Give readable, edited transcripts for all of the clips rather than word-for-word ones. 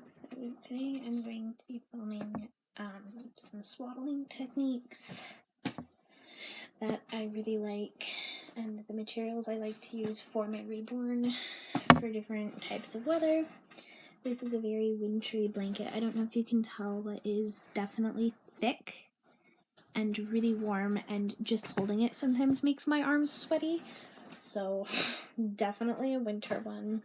So today I'm going to be filming some swaddling techniques that I really like, and the materials I like to use for my Reborn for different types of weather. This is a very wintry blanket. I don't know if you can tell, but it is definitely thick and really warm, and just holding it sometimes makes my arms sweaty. So definitely a winter one.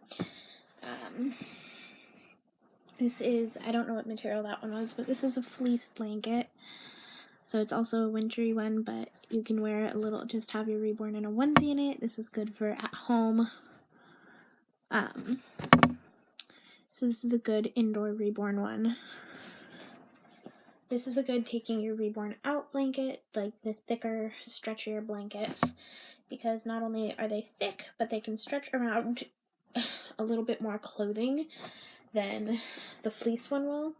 This is, I don't know what material that one was, but this is a fleece blanket. So it's also a wintry one, but you can wear it a little, just have your Reborn in a onesie in it. This is good for at home. So this is a good indoor Reborn one. This is a good taking your Reborn out blanket, like the thicker, stretchier blankets, because not only are they thick, but they can stretch around a little bit more clothing than the fleece one will.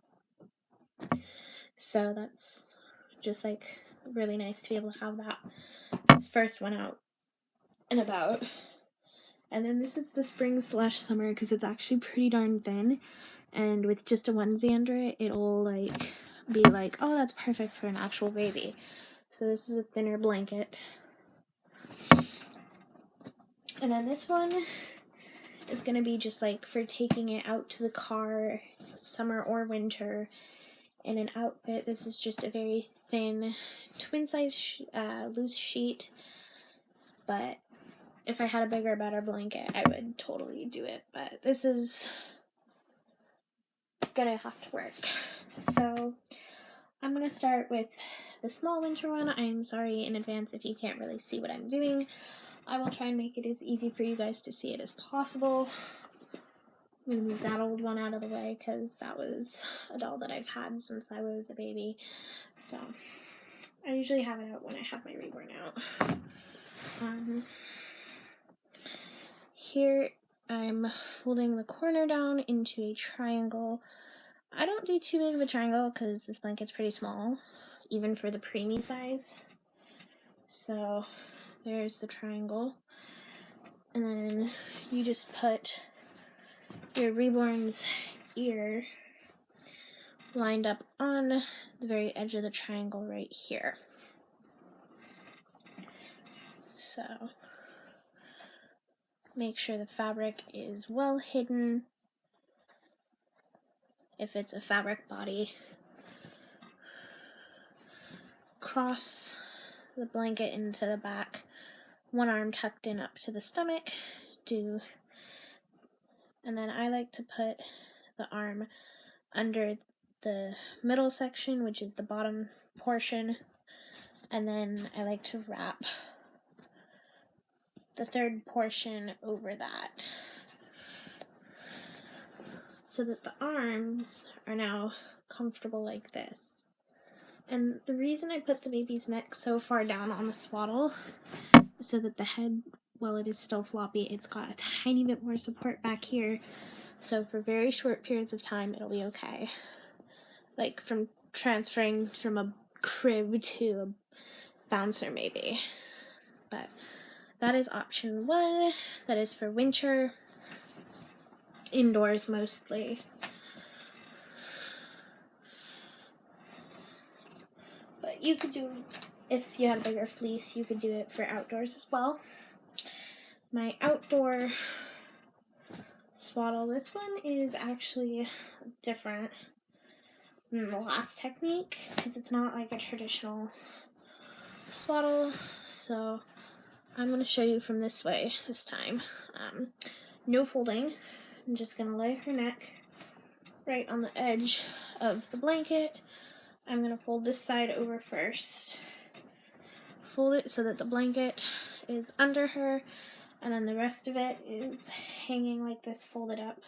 So that's just like really nice to be able to have that first one out and about. And then this is the spring/summer, because it's actually pretty darn thin, and with just a onesie under it, it'll like be like, oh, that's perfect for an actual baby. So this is a thinner blanket. And then this one is going to be just like for taking it out to the car, summer or winter, in an outfit. This is just a very thin twin size loose sheet, but if I had a bigger, better blanket, I would totally do it, but this is gonna have to work. So I'm gonna start with the small winter one. I'm sorry in advance if you can't really see what I'm doing. I will try and make it as easy for you guys to see it as possible. I'm gonna move that old one out of the way, because that was a doll that I've had since I was a baby. So I usually have it out when I have my Reborn out. Here I'm folding the corner down into a triangle. I don't do too big of a triangle because this blanket's pretty small, even for the preemie size. So there's the triangle. And then you just put your Reborn's ear lined up on the very edge of the triangle right here. So make sure the fabric is well hidden. If it's a fabric body, cross the blanket into the back, one arm tucked in up to the stomach, and then I like to put the arm under the middle section, which is the bottom portion, and then I like to wrap the third portion over that, so that the arms are now comfortable like this. And the reason I put the baby's neck so far down on the swaddle is so that the head, while it is still floppy, it's got a tiny bit more support back here. So for very short periods of time, it'll be okay. Like from transferring from a crib to a bouncer maybe. But that is option one. That is for winter, indoors mostly. But you could do, if you had a bigger fleece, you could do it for outdoors as well. My outdoor swaddle, this one is actually different than the last technique, because it's not like a traditional swaddle. So I'm going to show you from this way this time. No folding. I'm just going to lay her neck right on the edge of the blanket. I'm going to fold this side over first. Fold it so that the blanket is under her, and then the rest of it is hanging like this, folded up.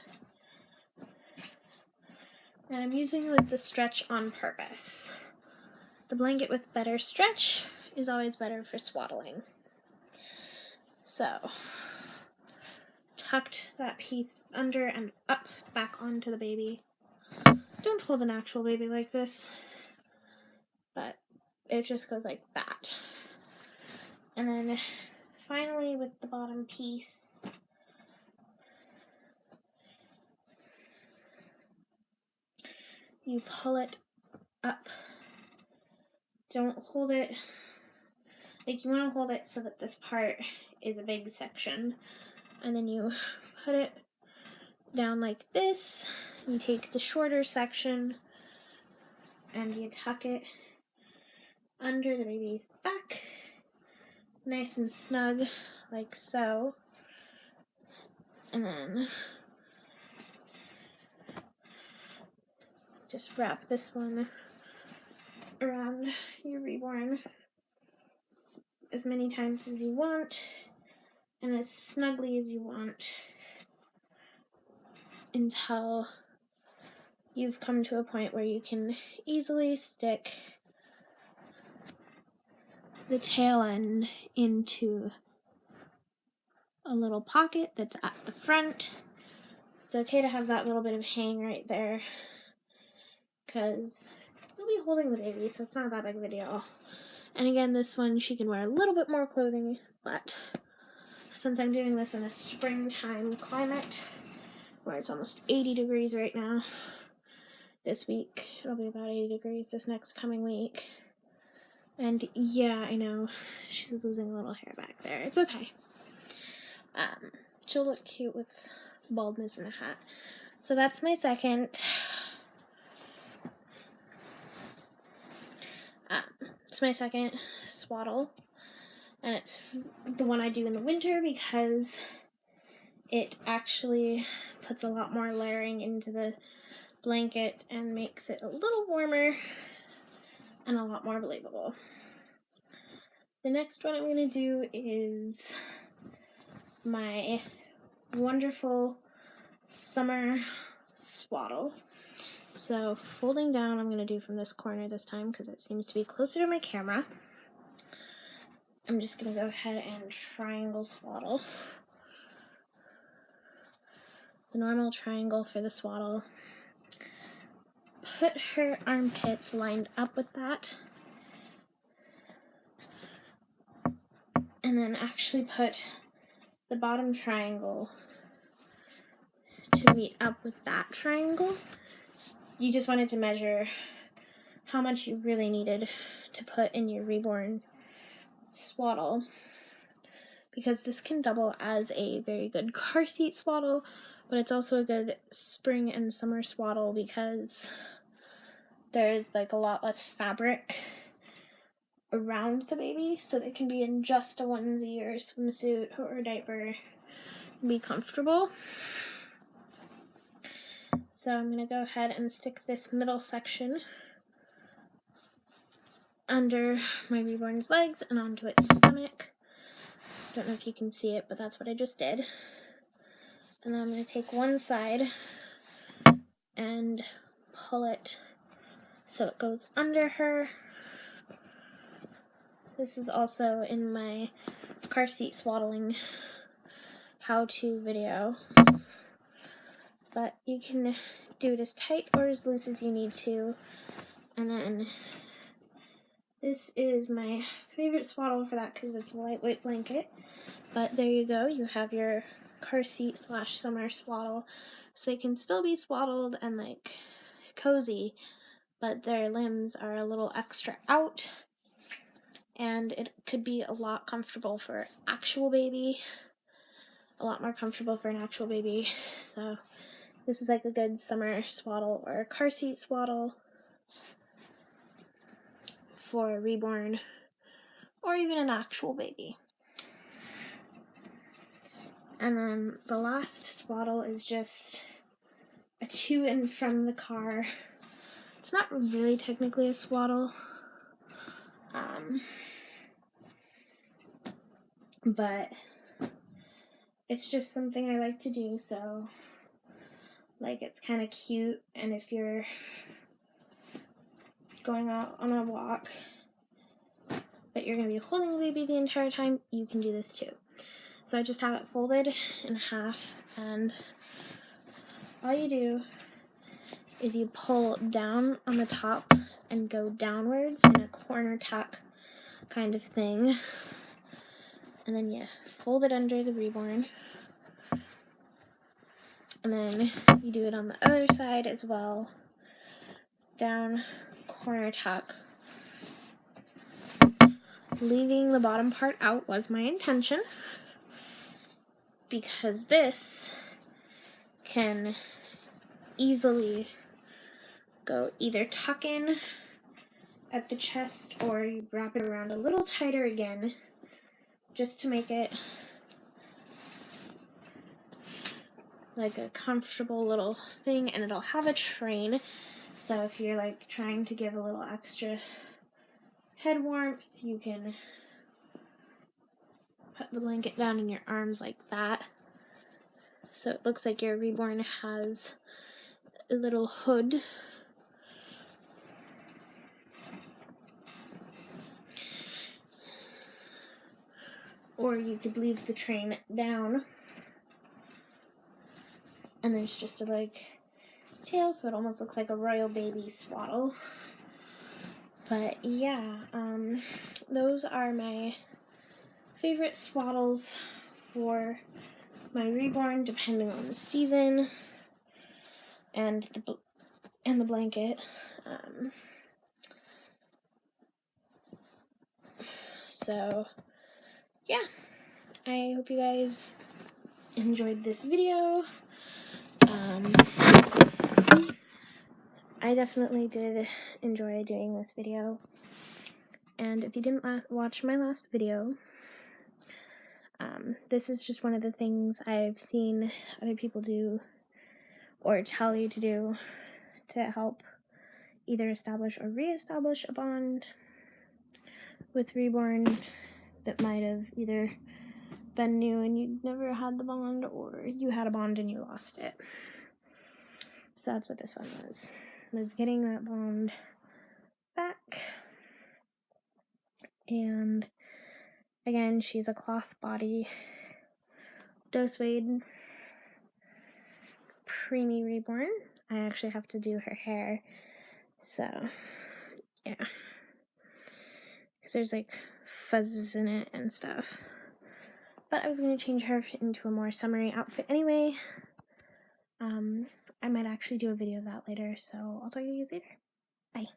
And I'm using the stretch on purpose. The blanket with better stretch is always better for swaddling. So, tucked that piece under and up back onto the baby. Don't hold an actual baby like this, but it just goes like that. And then finally with the bottom piece, you pull it up. Don't hold it, like you want to hold it so that this part is a big section, and then you put it down like this. You take the shorter section and you tuck it under the baby's back, nice and snug, like so. And then just wrap this one around your Reborn as many times as you want and as snugly as you want until you've come to a point where you can easily stick the tail end into a little pocket that's at the front. It's okay to have that little bit of hang right there because you'll be holding the baby, so it's not that big of a deal. And again, this one, she can wear a little bit more clothing, but since I'm doing this in a springtime climate where it's almost 80 degrees right now, this week it'll be about 80 degrees this next coming week. And yeah, I know she's losing a little hair back there. It's okay. She'll look cute with baldness and a hat. So that's my second. It's my second swaddle, and it's the one I do in the winter because it actually puts a lot more layering into the blanket and makes it a little warmer and a lot more believable. The next one I'm going to do is my wonderful summer swaddle. So folding down, I'm going to do from this corner this time because it seems to be closer to my camera. I'm just going to go ahead and triangle swaddle. The normal triangle for the swaddle. Put her armpits lined up with that. And then actually put the bottom triangle to meet up with that triangle. You just wanted to measure how much you really needed to put in your Reborn swaddle, because this can double as a very good car seat swaddle, but it's also a good spring and summer swaddle because there's like a lot less fabric around the baby, so it can be in just a onesie or a swimsuit or a diaper and be comfortable. So I'm going to go ahead and stick this middle section under my Reborn's legs and onto its stomach. Don't know if you can see it, but that's what I just did. And then I'm going to take one side and pull it so it goes under her. This is also in my car seat swaddling how-to video. But you can do it as tight or as loose as you need to. And then this is my favorite swaddle for that because it's a lightweight blanket. But there you go. You have your car seat / summer swaddle. So they can still be swaddled and like cozy, but their limbs are a little extra out. And it could be a lot comfortable for actual baby. A lot more comfortable for an actual baby. So this is like a good summer swaddle or a car seat swaddle for a Reborn or even an actual baby. And then the last swaddle is just a to and from the car. It's not really technically a swaddle, but it's just something I like to do, so like it's kind of cute, and if you're going out on a walk but you're going to be holding the baby the entire time, you can do this too. So I just have it folded in half, and all you do is you pull down on the top and go downwards in a corner tuck kind of thing, and then you fold it under the Reborn, and then you do it on the other side as well. down corner tuck. Leaving the bottom part out was my intention, because this can easily go either tuck in at the chest, or you wrap it around a little tighter again, just to make it like a comfortable little thing. And it'll have a train, so if you're like trying to give a little extra head warmth, you can put the blanket down in your arms like that. So it looks like your Reborn has a little hood. Or you could leave the train down, and there's just a like tail, so it almost looks like a royal baby swaddle. But yeah, those are my favorite swaddles for my Reborn, depending on the season and the blanket. So yeah, I hope you guys enjoyed this video. I definitely did enjoy doing this video, and if you didn't watch my last video, this is just one of the things I've seen other people do or tell you to do to help either establish or re-establish a bond with Reborn that might have either been new and you never had the bond, or you had a bond and you lost it. So that's what this one was getting that bond back. And again, she's a cloth body, dose-weight, preemie Reborn. I actually have to do her hair, so yeah, because there's like fuzzes in it and stuff. But I was going to change her into a more summery outfit anyway. I might actually do a video of that later, so I'll talk to you guys later. Bye.